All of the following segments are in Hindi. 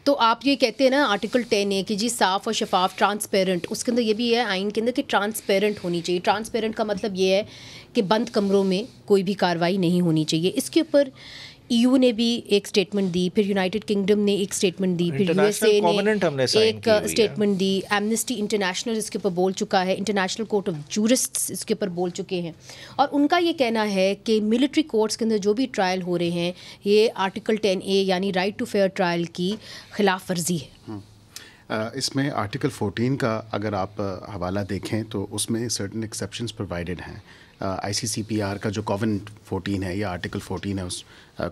तो आप ये कहते हैं ना आर्टिकल 10A कि जी साफ़ और शफाफ ट्रांसपेरेंट, उसके अंदर ये भी है आइन के अंदर कि ट्रांसपेरेंट होनी चाहिए। ट्रांसपेरेंट का मतलब ये है कि बंद कमरों में कोई भी कार्रवाई नहीं होनी चाहिए। इसके ऊपर EU ने भी एक स्टेटमेंट दी, फिर यूनाइटेड किंगडम ने एक स्टेटमेंट दी, फिर USA ने एक स्टेटमेंट दी, एमनेस्टी इंटरनेशनल इसके ऊपर बोल चुका है, इंटरनेशनल कोर्ट ऑफ जूरिस्ट्स इसके ऊपर बोल चुके हैं। और उनका ये कहना है कि मिलिट्री कोर्ट्स के अंदर जो भी ट्रायल हो रहे हैं ये आर्टिकल 10A यानी राइट टू फेयर ट्रायल की खिलाफ वर्जी है। इसमें आर्टिकल 14 का अगर आप हवाला देखें तो उसमें सर्टेन एक्सेप्शंस प्रोवाइडेड हैं। ICCPR का जो कॉवेनेंट 14 है या आर्टिकल 14 है उस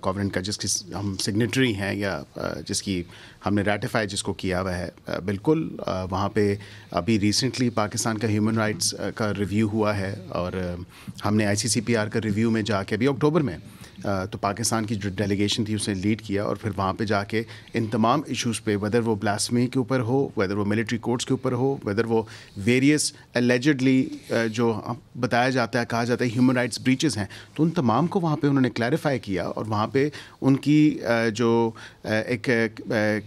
कॉवेनेंट का जिसकी हम सिग्नेटरी हैं या जिसकी हमने रेटिफाई जिसको किया हुआ है, बिल्कुल वहाँ पे अभी रिसेंटली पाकिस्तान का ह्यूमन राइट्स का रिव्यू हुआ है और हमने ICCPR का रिव्यू में जाके अभी अक्टूबर में तो पाकिस्तान की जो डेलीगेशन थी उसने लीड किया और फिर वहाँ पे जाके इन तमाम इश्यूज़ पे, वेदर वो ब्लास्फेमी के ऊपर हो, वेदर वो मिलिट्री कोर्ट्स के ऊपर हो, वेदर वो वेरियस एलिजिडली जो बताया जाता है, कहा जाता है ह्यूमन राइट्स ब्रीचेस हैं, तो उन तमाम को वहाँ पे उन्होंने क्लैरिफाई किया और वहाँ पे उनकी जो एक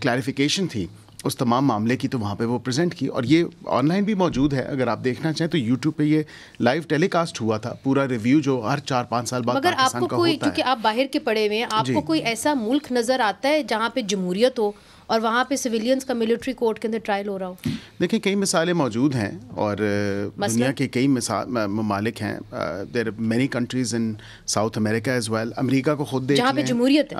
क्लैरिफिकेशन थी उस तमाम मामले की तो वहाँ पे वो प्रेजेंट की। और ये ऑनलाइन भी मौजूद है, अगर आप देखना चाहें तो यूट्यूब पे ये लाइव टेलीकास्ट हुआ था, पूरा रिव्यू जो हर 4-5 साल बाद मगर आपको कोई, क्योंकि आप बाहर के पड़े हुए हैं, आपको कोई ऐसा मुल्क नज़र आता है जहाँ पे जमहूरियत हो और वहाँ पे सिविलियंस का मिलिट्री कोर्ट के अंदर ट्रायल हो रहा हो? देखिए कई मिसालें मौजूद हैं और दुनिया के कई ममालिक हैं। There are many countries in South America as well. America को खुद देख जहाँ पे जमहूरियत है,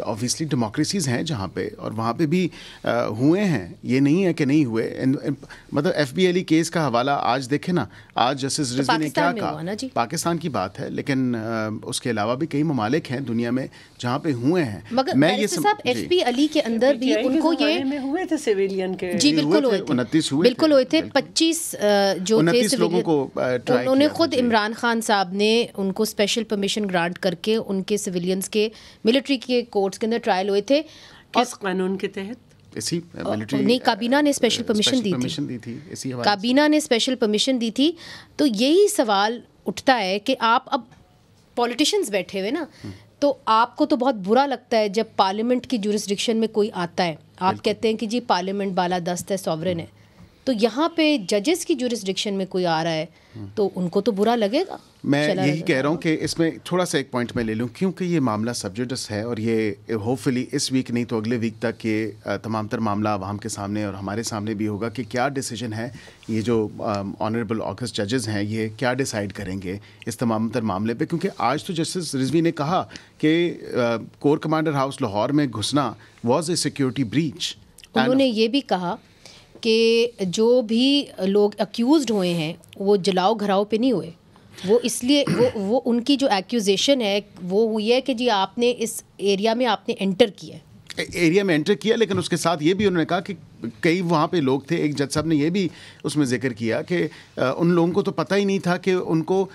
ऑब्वियसली डेमोक्रेसीज़ हैं जहाँ पे, और वहाँ पे भी हुए हैं, ये नहीं है कि नहीं हुए। मतलब FBLE केस का हवाला आज देखें ना, आज जस्टिस रिजवी ने क्या कहा, पाकिस्तान की बात है, लेकिन उसके अलावा भी कई ममालिक हैं दुनिया में जहाँ पे हुए हैं। मगर मैं ये सब FBLE के अंदर भी उनको ये में हुए थे सिविलियन के, जी बिल्कुल हुए थे, 29 हुए, बिल्कुल हुए थे। 25 जो थे लोगों को उन्होंने खुद इमरान खान साहब ने उनको स्पेशल परमिशन ग्रांट करके उनके सिविलियंस के मिलिट्री के कोर्ट्स के अंदर ट्रायल हुए थे। किस कानून के तहत? इसी मिलिट्री नहीं, काबीना ने स्पेशल परमिशन दी थी, काबीना ने स्पेशल परमिशन दी थी। तो यही सवाल उठता है कि आप अब पॉलिटिशियंस बैठे हुए ना, तो आपको तो बहुत बुरा लगता है जब पार्लियामेंट की जुरिस्डिक्शन में कोई आता है, आप कहते हैं कि जी पार्लियामेंट बालादस्त है, सॉवरेन है, तो यहाँ पे जजेस की जुरिस्डिक्शन में कोई आ रहा है तो उनको तो बुरा लगेगा। मैं यही कह रहा हूँ कि इसमें थोड़ा सा एक पॉइंट मैं ले लूँ, क्योंकि ये मामला सब जुडिस है और ये होपफुली इस वीक नहीं तो अगले वीक तक ये तमाम तर मामला आवाम के सामने और हमारे सामने भी होगा कि क्या डिसीजन है, ये जो ऑनरेबल ऑगस्ट जजेस हैं ये क्या डिसाइड करेंगे इस तमाम तर मामले पे। क्योंकि आज तो जस्टिस रिजवी ने कहा कि कोर कमांडर हाउस लाहौर में घुसना वॉज ए सिक्योरिटी ब्रीच। उन्होंने ये भी कहा कि जो भी लोग अक्यूज्ड हुए हैं वो जलाओ घराव पे नहीं हुए, वो इसलिए वो उनकी जो एक्यूजेशन है वो हुई है कि जी आपने इस एरिया में आपने एंटर किया, लेकिन उसके साथ ये भी उन्होंने कहा कि कई वहाँ पे लोग थे, एक जज साहब ने ये भी उसमें जिक्र किया कि उन लोगों को तो पता ही नहीं था कि उनको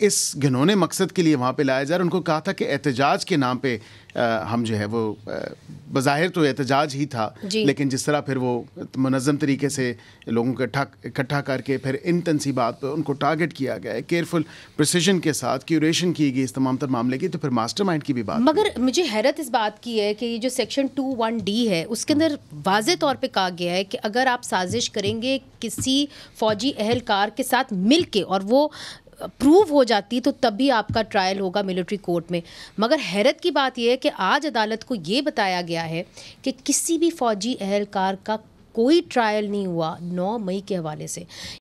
इस घिनौने मकसद के लिए वहाँ पे लाया जा रहा है। उनको कहा था कि एहतजाज के नाम पे हम जो है वो बज़ाहिर तो एहतजाज ही था, लेकिन जिस तरह फिर वो मुनज़्ज़म तरीके से लोगों को इकट्ठा करके फिर इन तनसीबात पर उनको टारगेट किया गया है, केयरफुल प्रिसिजन के साथ क्यूरेशन की गई इस तमाम तर मामले की, तो फिर मास्टरमाइंड की भी बात। मगर मुझे हैरत इस बात की है कि ये जो सेक्शन 21D है उसके अंदर वाज़े तौर पे कहा गया है कि अगर आप साजिश करेंगे किसी फौजी अहलकार के साथ मिल के और वो प्रूव हो जाती तो तब भी आपका ट्रायल होगा मिलिट्री कोर्ट में। मगर हैरत की बात यह है कि आज अदालत को ये बताया गया है कि किसी भी फौजी अहलकार का कोई ट्रायल नहीं हुआ 9 मई के हवाले से।